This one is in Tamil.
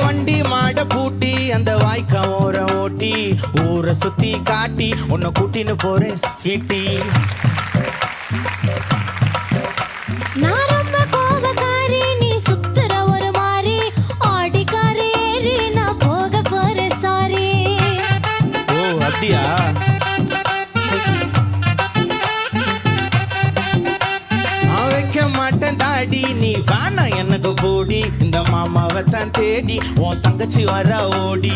வண்டி மாட பூட்டி அந்த வாய்க்கா ஓர ஓட்டி ஊரை சுத்தி காட்டி உன்னை கூட்டின்னு போறேன் ஸ்வீட்டி. நான் ரொம்ப கோபக்காரி, நீ சுத்துற ஒரு மாதிரி ஆடிக்காரி ஏறி நான் போக போறேன் சாரி. ஓ அப்படியா? வைக்க மாட்டேன் தாடி, நீ வேணா எனக்கு போடி. இந்த மாமாவை தான் தேடி உன் தங்கச்சி வர ஓடி.